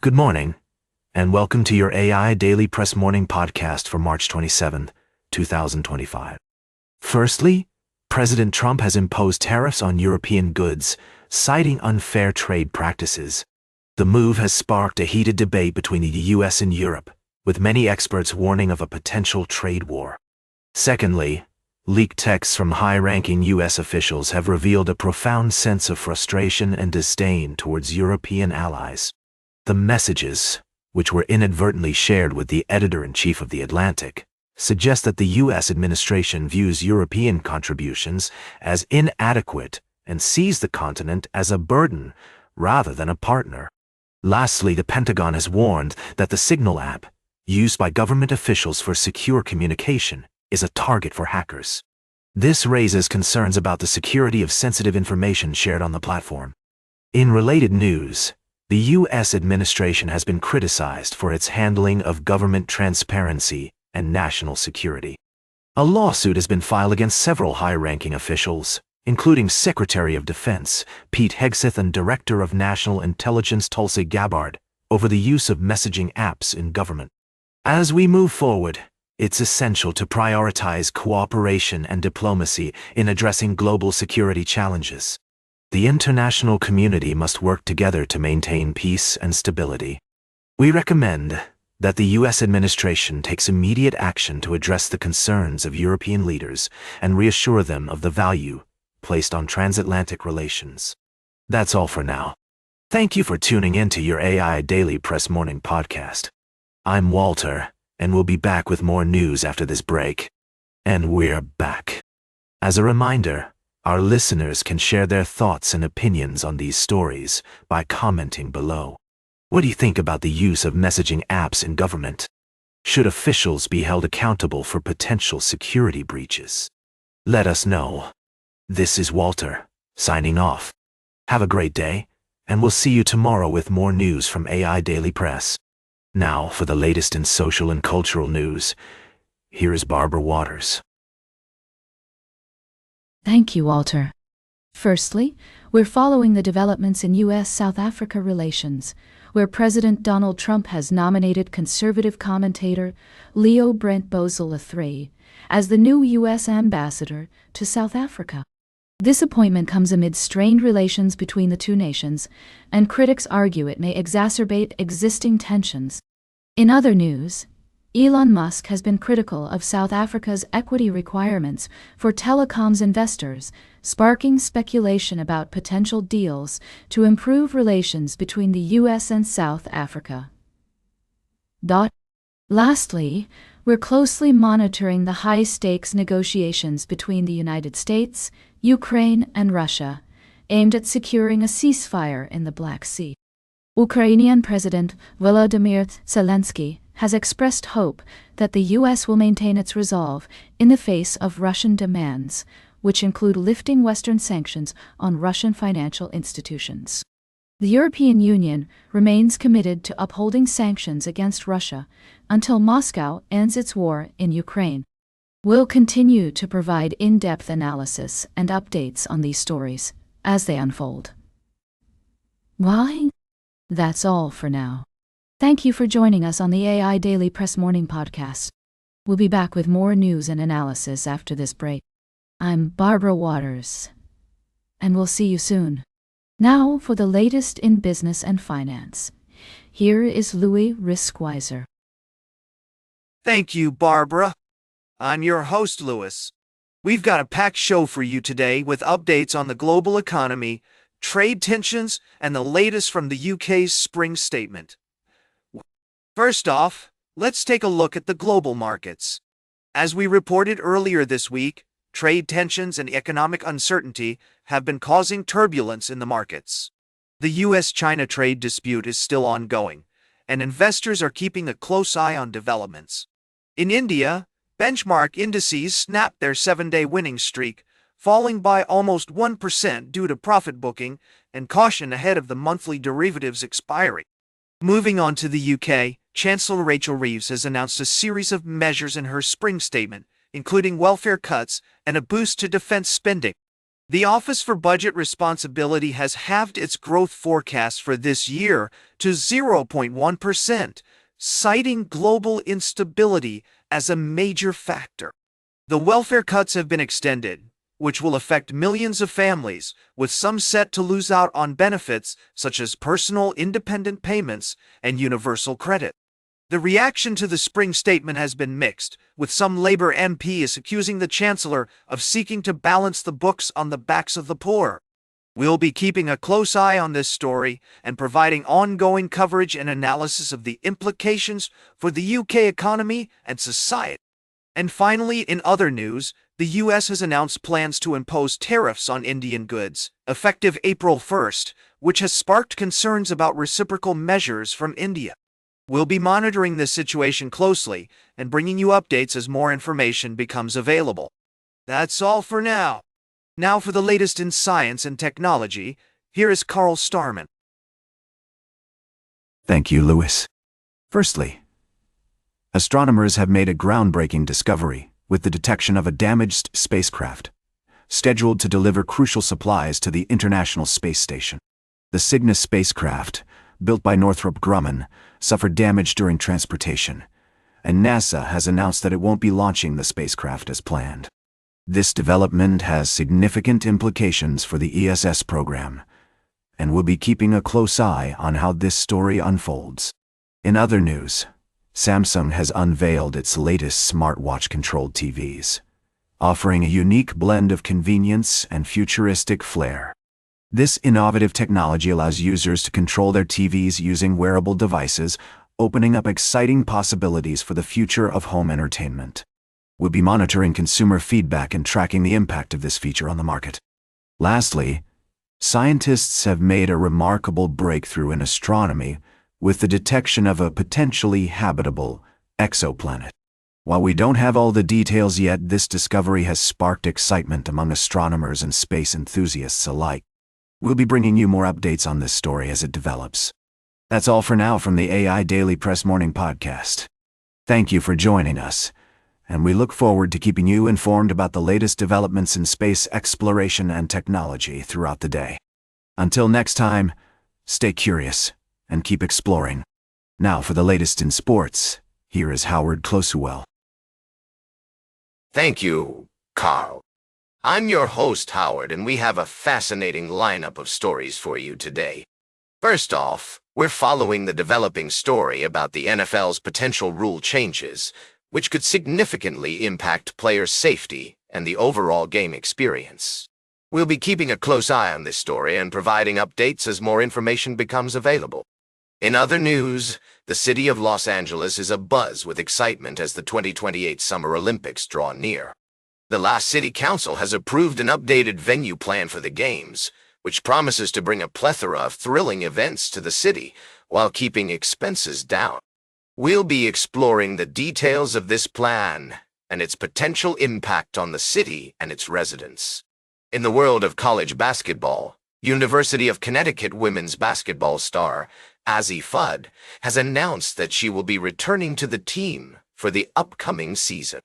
Good morning, and welcome to your AI Daily Press Morning Podcast for March 27, 2025. Firstly, President Trump has imposed tariffs on European goods, citing unfair trade practices. The move has sparked a heated debate between the US and Europe, with many experts warning of a potential trade war. Secondly, leaked texts from high-ranking US officials have revealed a profound sense of frustration and disdain towards European allies. The messages, which were inadvertently shared with the editor-in-chief of The Atlantic, suggest that the U.S. administration views European contributions as inadequate and sees the continent as a burden rather than a partner. Lastly, the Pentagon has warned that the Signal app, used by government officials for secure communication, is a target for hackers. This raises concerns about the security of sensitive information shared on the platform. In related news, the U.S. administration has been criticized for its handling of government transparency and national security. A lawsuit has been filed against several high-ranking officials, including Secretary of Defense Pete Hegseth and Director of National Intelligence Tulsi Gabbard, over the use of messaging apps in government. As we move forward, it's essential to prioritize cooperation and diplomacy in addressing global security challenges. The international community must work together to maintain peace and stability. We recommend that the U.S. administration takes immediate action to address the concerns of European leaders and reassure them of the value placed on transatlantic relations. That's all for now. Thank you for tuning in to your AI Daily Press Morning Podcast. I'm Walter, and we'll be back with more news after this break. And we're back. As a reminder, our listeners can share their thoughts and opinions on these stories by commenting below. What do you think about the use of messaging apps in government? Should officials be held accountable for potential security breaches? Let us know. This is Walter, signing off. Have a great day, and we'll see you tomorrow with more news from AI Daily Press. Now, for the latest in social and cultural news, here is Barbara Waters. Thank you, Walter. Firstly, we're following the developments in U.S.-South Africa relations, where President Donald Trump has nominated conservative commentator Leo Brent Bozell III as the new U.S. ambassador to South Africa. This appointment comes amid strained relations between the two nations, and critics argue it may exacerbate existing tensions. In other news, Elon Musk has been critical of South Africa's equity requirements for telecoms investors, sparking speculation about potential deals to improve relations between the U.S. and South Africa. Lastly, we're closely monitoring the high-stakes negotiations between the United States, Ukraine, and Russia, aimed at securing a ceasefire in the Black Sea. Ukrainian President Volodymyr Zelensky has expressed hope that the U.S. will maintain its resolve in the face of Russian demands, which include lifting Western sanctions on Russian financial institutions. The European Union remains committed to upholding sanctions against Russia until Moscow ends its war in Ukraine. We'll continue to provide in-depth analysis and updates on these stories as they unfold. Why? That's all for now. Thank you for joining us on the AI Daily Press Morning Podcast. We'll be back with more news and analysis after this break. I'm Barbara Waters, and we'll see you soon. Now for the latest in business and finance. Here is Louis Riskweiser. Thank you, Barbara. I'm your host, Louis. We've got a packed show for you today with updates on the global economy, trade tensions, and the latest from the UK's spring statement. First off, let's take a look at the global markets. As we reported earlier this week, trade tensions and economic uncertainty have been causing turbulence in the markets. The US-China trade dispute is still ongoing, and investors are keeping a close eye on developments. In India, benchmark indices snapped their 7-day winning streak, falling by almost 1% due to profit booking and caution ahead of the monthly derivatives expiry. Moving on to the UK, Chancellor Rachel Reeves has announced a series of measures in her spring statement, including welfare cuts and a boost to defense spending. The Office for Budget Responsibility has halved its growth forecast for this year to 0.1%, citing global instability as a major factor. The welfare cuts have been extended, which will affect millions of families, with some set to lose out on benefits such as personal independent payments and universal credit. The reaction to the spring statement has been mixed, with some Labour MPs accusing the Chancellor of seeking to balance the books on the backs of the poor. We'll be keeping a close eye on this story and providing ongoing coverage and analysis of the implications for the UK economy and society. And finally, in other news, the US has announced plans to impose tariffs on Indian goods, effective April 1st, which has sparked concerns about reciprocal measures from India. We'll be monitoring this situation closely and bringing you updates as more information becomes available. That's all for now. Now for the latest in science and technology, here is Carl Starman. Thank you, Lewis. Firstly, astronomers have made a groundbreaking discovery with the detection of a damaged spacecraft, scheduled to deliver crucial supplies to the International Space Station. The Cygnus spacecraft, built by Northrop Grumman, suffered damage during transportation, and NASA has announced that it won't be launching the spacecraft as planned. This development has significant implications for the ESS program, and we'll be keeping a close eye on how this story unfolds. In other news, Samsung has unveiled its latest smartwatch-controlled TVs, offering a unique blend of convenience and futuristic flair. This innovative technology allows users to control their TVs using wearable devices, opening up exciting possibilities for the future of home entertainment. We'll be monitoring consumer feedback and tracking the impact of this feature on the market. Lastly, scientists have made a remarkable breakthrough in astronomy with the detection of a potentially habitable exoplanet. While we don't have all the details yet, this discovery has sparked excitement among astronomers and space enthusiasts alike. We'll be bringing you more updates on this story as it develops. That's all for now from the AI Daily Press Morning Podcast. Thank you for joining us, and we look forward to keeping you informed about the latest developments in space exploration and technology throughout the day. Until next time, stay curious and keep exploring. Now for the latest in sports, here is Howard Closewell. Thank you, Carl. I'm your host, Howard, and we have a fascinating lineup of stories for you today. First off, we're following the developing story about the NFL's potential rule changes, which could significantly impact players' safety and the overall game experience. We'll be keeping a close eye on this story and providing updates as more information becomes available. In other news, the city of Los Angeles is abuzz with excitement as the 2028 Summer Olympics draw near. The last city council has approved an updated venue plan for the games, which promises to bring a plethora of thrilling events to the city while keeping expenses down. We'll be exploring the details of this plan and its potential impact on the city and its residents. In the world of college basketball, University of Connecticut women's basketball star Azzi Fudd has announced that she will be returning to the team for the upcoming season.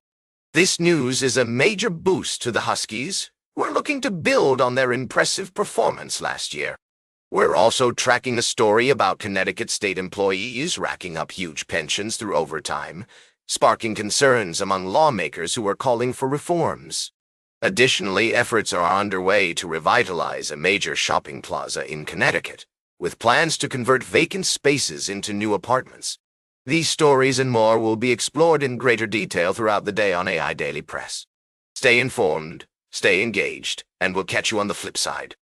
This news is a major boost to the Huskies, who are looking to build on their impressive performance last year. We're also tracking a story about Connecticut state employees racking up huge pensions through overtime, sparking concerns among lawmakers who are calling for reforms. Additionally, efforts are underway to revitalize a major shopping plaza in Connecticut, with plans to convert vacant spaces into new apartments. These stories and more will be explored in greater detail throughout the day on AI Daily Press. Stay informed, stay engaged, and we'll catch you on the flip side.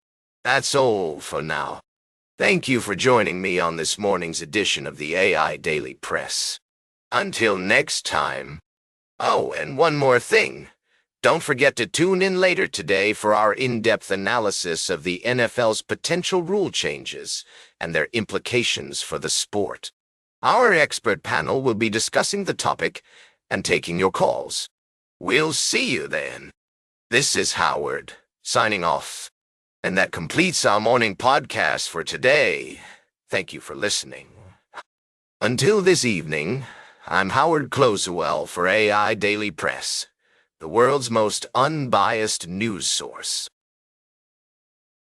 That's all for now. Thank you for joining me on this morning's edition of the AI Daily Press. Until next time. Oh, and one more thing. Don't forget to tune in later today for our in-depth analysis of the NFL's potential rule changes and their implications for the sport. Our expert panel will be discussing the topic and taking your calls. We'll see you then. This is Howard, signing off. And that completes our morning podcast for today. Thank you for listening. Until this evening, I'm Howard Closewell for AI Daily Press, the world's most unbiased news source.